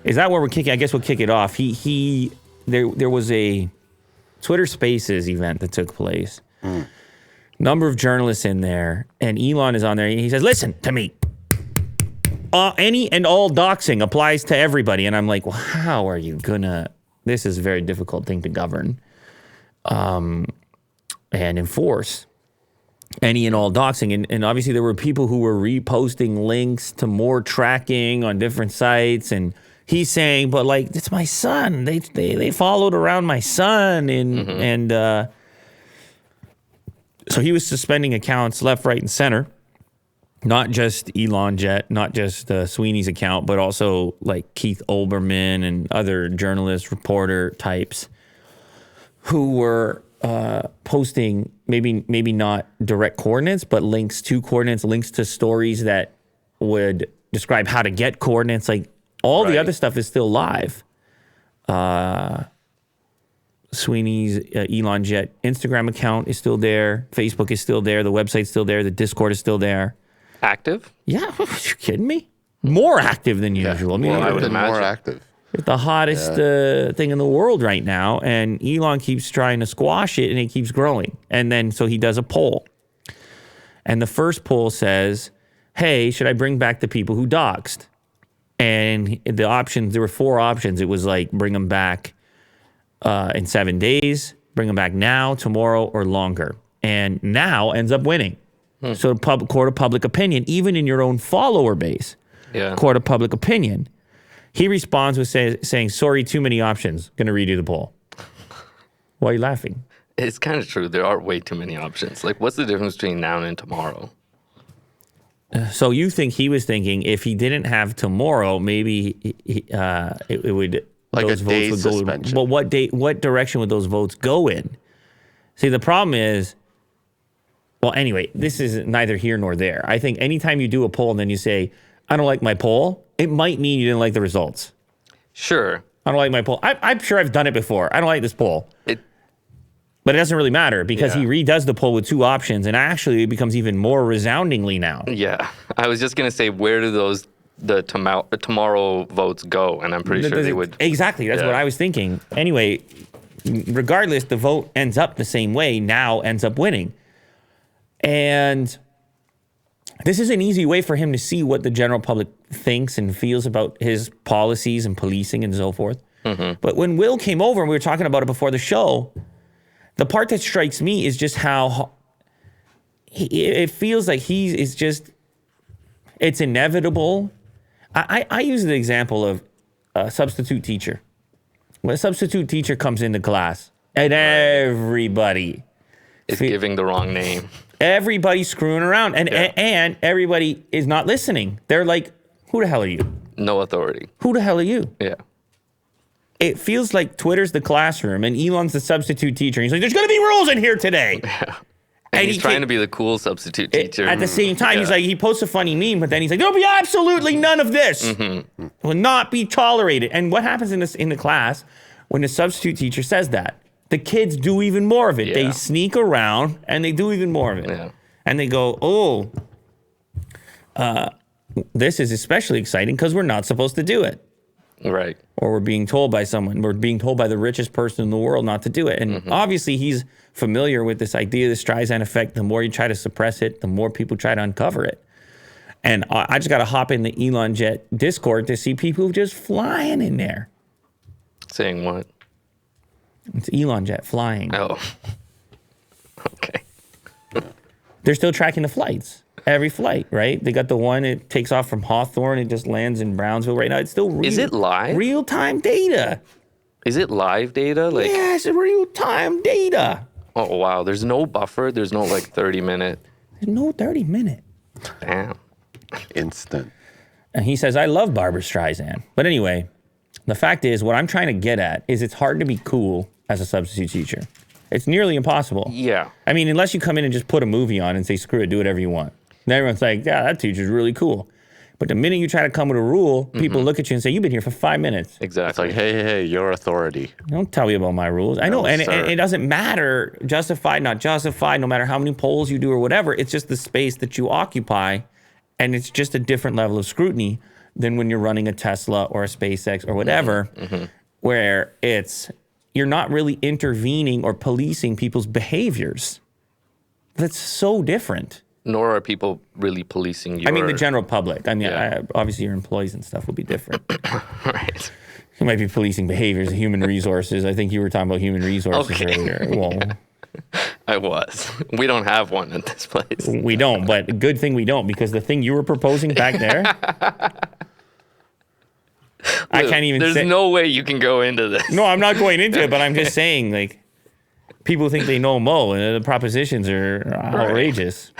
Is that where we're kicking? I guess we'll kick it off. There was a Twitter Spaces event that took place. Number of journalists in there, and Elon is on there. And he says, "Listen to me. Any and all doxing applies to everybody." And I'm like, "Well, how are you gonna? This is a very difficult thing to govern, and enforce." Any and all doxing. And obviously there were people who were reposting links to more tracking on different sites. And he's saying, but like, it's my son. They followed around my son. And so he was suspending accounts left, right, and center. Not just Elon Jet, not just Sweeney's account, but also like Keith Olbermann and other journalist, reporter types who were posting maybe not direct coordinates, but links to coordinates, links to stories that would describe how to get coordinates. Like all the other stuff is still live. Sweeney's Elon Jet Instagram account is still there. Facebook is still there. The website's still there. The Discord is still there. Active? Yeah, are you kidding me? More active than usual. I mean, I would imagine more active. It's the hottest thing in the world right now, and Elon keeps trying to squash it, and it keeps growing. And then, so he does a poll. And the first poll says, hey, should I bring back the people who doxed? And the options, there were 4 options. It was like, bring them back in 7 days, bring them back now, tomorrow, or longer. And now ends up winning. So court of public opinion, even in your own follower base, court of public opinion. He responds with saying, sorry, too many options. Going to redo the poll. Why are you laughing? It's kind of true. There are way too many options. Like, what's the difference between now and tomorrow? So you think he was thinking if he didn't have tomorrow, maybe it would... Like those a votes day's would go, suspension. well, what direction would those votes go in? See, the problem is... Well, anyway, this is neither here nor there. I think anytime you do a poll and then you say, I don't like my poll, it might mean you didn't like the results. Sure. I don't like my poll. I'm sure I've done it before. I don't like this poll. But it doesn't really matter because he redoes the poll with 2 options, and actually it becomes even more resoundingly now. Yeah. I was just going to say, where do the tomorrow votes go? And I'm pretty sure they would. Exactly. That's what I was thinking. Anyway, regardless, the vote ends up the same way. Now ends up winning. And this is an easy way for him to see what the general public thinks and feels about his policies and policing and so forth. But when Will came over, and we were talking about it before the show, the part that strikes me is just how it feels like he is just, it's inevitable. I use the example of a substitute teacher. When a substitute teacher comes into class and everybody is giving the wrong name. Everybody's screwing around, and everybody is not listening. They're like, who the hell are you? No authority. Who the hell are you? Yeah. It feels like Twitter's the classroom, and Elon's the substitute teacher. He's like, there's going to be rules in here today. Yeah. And he's trying to be the cool substitute teacher. At the same time, he's like, he posts a funny meme, but then he's like, there'll be absolutely none of this. Will not be tolerated. And what happens in the class when the substitute teacher says that? The kids do even more of it. They sneak around and they do even more of it. Yeah. And they go, this is especially exciting because we're not supposed to do it. Right. Or we're being told by someone. We're being told by the richest person in the world not to do it. And obviously he's familiar with this idea, the Streisand effect. The more you try to suppress it, the more people try to uncover it. And I just got to hop in the Elon Jet Discord to see people just flying in there. Saying what? It's Elon Jet flying. Oh. Okay. They're still tracking the flights. Every flight, right? They got the one, it takes off from Hawthorne, it just lands in Brownsville right now. It's still real. Is it live? Real-time data. Is it live data? Like, yes, real-time data. Oh, wow. There's no buffer? There's no, 30-minute? There's no 30-minute. Damn. Instant. And he says, I love Barbra Streisand. But anyway, the fact is, what I'm trying to get at is it's hard to be cool as a substitute teacher. It's nearly impossible. Yeah. I mean, unless you come in and just put a movie on and say, screw it, do whatever you want. And everyone's like, yeah, that teacher's really cool. But the minute you try to come with a rule, people look at you and say, you've been here for 5 minutes. Exactly. It's like, hey, your authority. Don't tell me about my rules. I know, and it doesn't matter, justified, not justified, no matter how many polls you do or whatever. It's just the space that you occupy, and it's just a different level of scrutiny. than when you're running a Tesla or a SpaceX or whatever, where you're not really intervening or policing people's behaviors. That's so different. Nor are people really policing your... I mean, the general public. I mean, obviously your employees and stuff would be different. Right. You might be policing behaviors, human resources. I think you were talking about human resources earlier. Well, I was. We don't have one at this place. we don't, but good thing we don't, because the thing you were proposing back there, I can't even say. There's no way you can go into this. No, I'm not going into it, but I'm just saying, like, people think they know Mo, and the propositions are outrageous.